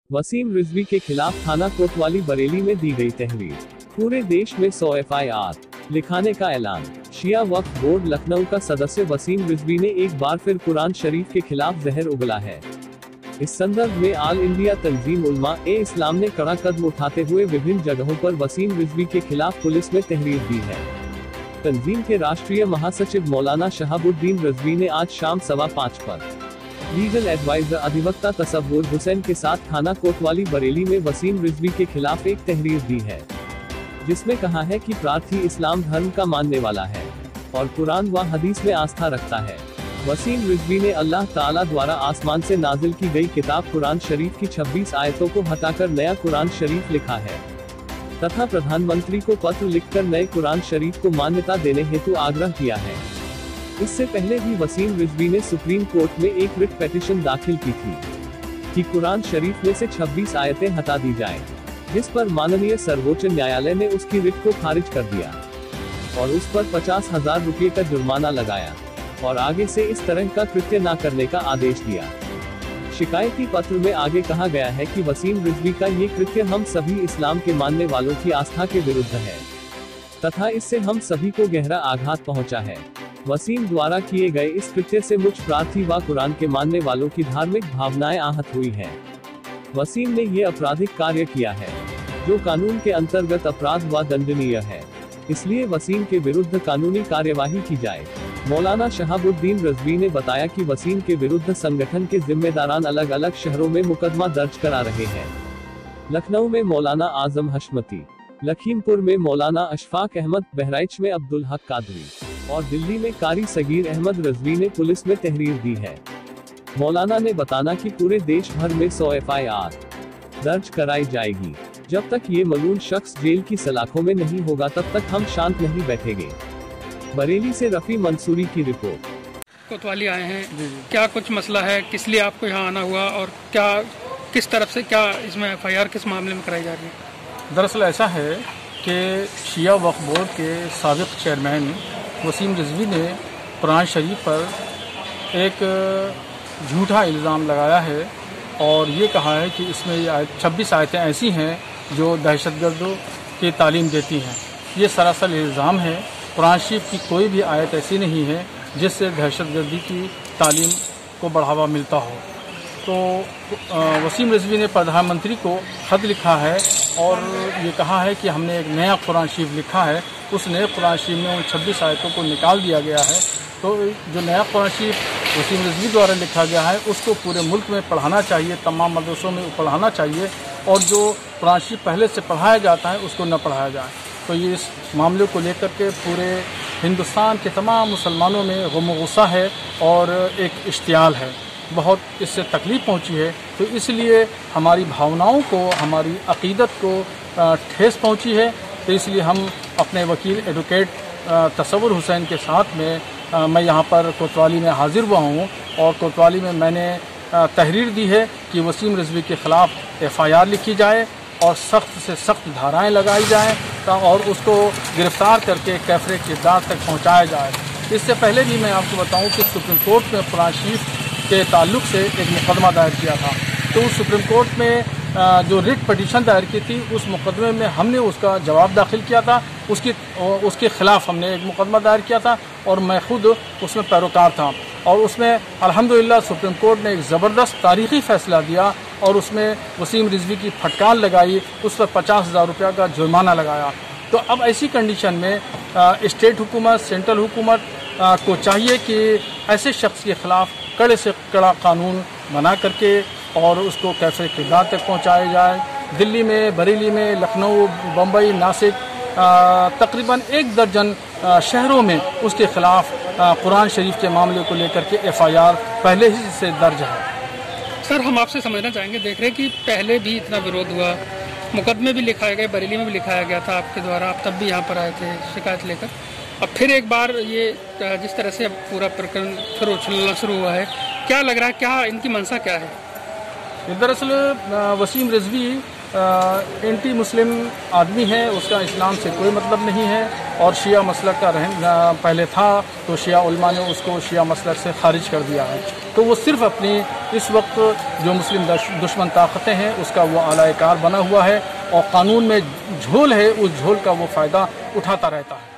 वसीम रिजवी के खिलाफ थाना कोतवाली बरेली में दी गई तहरीर। पूरे देश में 100 FIR लिखाने का ऐलान। शिया वक्फ बोर्ड लखनऊ का सदस्य वसीम रिजवी ने एक बार फिर कुरान शरीफ के खिलाफ जहर उगला है। इस संदर्भ में ऑल इंडिया तंजीम उलमा-ए-इस्लाम ने कड़ा कदम उठाते हुए विभिन्न जगहों पर वसीम रिजवी के खिलाफ पुलिस में तहरीर दी है। तंजीम के राष्ट्रीय महासचिव मौलाना शहाबुद्दीन रिजवी ने आज शाम 5:15 पर लीगल एडवाइजर अधिवक्ता तसव्वुर हुसैन के साथ थाना कोतवाली बरेली में वसीम रिजवी के खिलाफ एक तहरीर दी है, जिसमें कहा है कि प्रार्थी इस्लाम धर्म का मानने वाला है और कुरान व हदीस में आस्था रखता है। वसीम रिजवी ने अल्लाह ताला द्वारा आसमान से नाजिल की गई किताब कुरान शरीफ की 26 आयतों को हटाकर नया कुरान शरीफ लिखा है तथा प्रधानमंत्री को पत्र लिखकर नए कुरान शरीफ को मान्यता देने हेतु आग्रह किया है। इससे पहले भी वसीम रिजवी ने सुप्रीम कोर्ट में एक रिट पिटीशन दाखिल की थी कि कुरान शरीफ में से 26 आयतें हटा दी जाएं, जिस पर माननीय सर्वोच्च न्यायालय ने उसकी रिट को खारिज कर दिया और उस पर 50,000 रुपये का जुर्माना लगाया और आगे से इस तरह का कृत्य न करने का आदेश दिया। शिकायती पत्र में आगे कहा गया है कि वसीम रिजवी का ये कृत्य हम सभी इस्लाम के मानने वालों की आस्था के विरुद्ध है तथा इससे हम सभी को गहरा आघात पहुंचा है। वसीम द्वारा किए गए इस कृत्य से मुझ प्रार्थी व कुरान के मानने वालों की धार्मिक भावनाएं आहत हुई हैं। वसीम ने ये आपराधिक कार्य किया है जो कानून के अंतर्गत अपराध व दंडनीय है, इसलिए वसीम के विरुद्ध कानूनी कार्यवाही की जाए। मौलाना शहाबुद्दीन रिजवी ने बताया कि वसीम के विरुद्ध संगठन के जिम्मेदारान अलग अलग शहरों में मुकदमा दर्ज करा रहे हैं। लखनऊ में मौलाना आजम हशमती, लखीमपुर में मौलाना अशफाक अहमद, बहराइच में अब्दुल हक कादरी और दिल्ली में कारी सगीर अहमद रिजवी ने पुलिस में तहरीर दी है। मौलाना ने बताया कि पूरे देश भर में 100 FIR दर्ज कराई जाएगी। जब तक ये मलून शख्स जेल की सलाखों में नहीं होगा तब तक हम शांत नहीं बैठेंगे। बरेली से रफी मंसूरी की रिपोर्ट। कोतवाली आए हैं, क्या कुछ मसला है, किस लिए आपको यहाँ आना हुआ और क्या किस तरफ से क्या इसमें FIR किस मामले में कराई जा रही है? दरअसल ऐसा है कि शिया वक्फ बोर्ड के साबिक चेयरमैन वसीम रिजवी ने कुरान शरीफ पर एक झूठा इल्ज़ाम लगाया है और ये कहा है कि इसमें 26 आयतें ऐसी हैं जो दहशतगर्दों की तालीम देती हैं। ये सरासर इल्ज़ाम है। कुरान शरीफ की कोई भी आयत ऐसी नहीं है जिससे दहशतगर्दी की तालीम को बढ़ावा मिलता हो। तो वसीम रिजवी ने प्रधानमंत्री को खत लिखा है और ये कहा है कि हमने एक नया कुरान शरीफ लिखा है। उस नए कुरान शरीफ में उन 26 आयतों को निकाल दिया गया है। तो जो नया कुरान शरीफ वसीम रिजवी द्वारा लिखा गया है उसको पूरे मुल्क में पढ़ाना चाहिए, तमाम मदरसों में पढ़ाना चाहिए और जो कुरान शरीफ पहले से पढ़ाया जाता है उसको न पढ़ाया जाए। तो ये इस मामले को लेकर के पूरे हिंदुस्तान के तमाम मुसलमानों में गम गुस्सा है और एक इश्तियाल है। बहुत इससे तकलीफ़ पहुंची है। तो इसलिए हमारी भावनाओं को, हमारी अक़ीदत को ठेस पहुंची है। तो इसलिए हम अपने वकील एडवोकेट तसव्वुर हुसैन के साथ में मैं यहाँ पर कोतवाली में हाजिर हुआ हूँ और कोतवाली में मैंने तहरीर दी है कि वसीम रिजवी के ख़िलाफ़ FIR लिखी जाए और सख्त से सख्त धाराएँ लगाई जाएँ और उसको गिरफ़्तार करके कैफ़रे किरदार तक पहुँचाया जाए। इससे पहले भी मैं आपको बताऊँ कि सुप्रीम कोर्ट में कुरान शरीफ के ताल्लुक़ से एक मुकदमा दायर किया था। तो उस सुप्रीम कोर्ट में जो रिट पिटीशन दायर की थी उस मुकदमे में हमने उसका जवाब दाखिल किया था। उसके ख़िलाफ़ हमने एक मुकदमा दायर किया था और मैं खुद उसमें पैरोकार था और उसमें अल्हम्दुलिल्लाह सुप्रीम कोर्ट ने एक ज़बरदस्त तारीख़ी फ़ैसला दिया और उसमें वसीम रिजवी की फटकार लगाई, उस पर 50,000 रुपया का जुर्माना लगाया। तो अब ऐसी कंडीशन में स्टेट हुकूमत, सेंट्रल हुकूमत को चाहिए कि ऐसे शख्स के ख़िलाफ़ कड़े से कड़ा कानून बना करके और उसको कैफ़े किरदार तक पहुँचाया जाए। दिल्ली में, बरेली में, लखनऊ, बम्बई, नासिक, तकरीबन 1 दर्जन शहरों में उसके ख़िलाफ़ कुरान शरीफ के मामले को लेकर के FIR पहले ही से दर्ज है। सर, हम आपसे समझना चाहेंगे, देख रहे हैं कि पहले भी इतना विरोध हुआ, मुकदमे भी लिखाए गए, बरेली में भी लिखाया गया था आपके द्वारा, आप तब भी यहाँ पर आए थे शिकायत लेकर। अब फिर एक बार ये जिस तरह से अब पूरा प्रकरण फिर उछलना शुरू हुआ है, क्या लग रहा है, क्या इनकी मंशा क्या है? दरअसल वसीम रिजवी एंटी मुस्लिम आदमी है, उसका इस्लाम से कोई मतलब नहीं है और शिया मसलक का पहले था, तो शिया उलमा ने उसको शिया मसलक से खारिज कर दिया है। तो वो सिर्फ अपनी इस वक्त जो मुस्लिम दुश्मन ताकतें हैं उसका वो आला कार बना हुआ है और कानून में झोल है, उस झोल का वो फ़ायदा उठाता रहता है।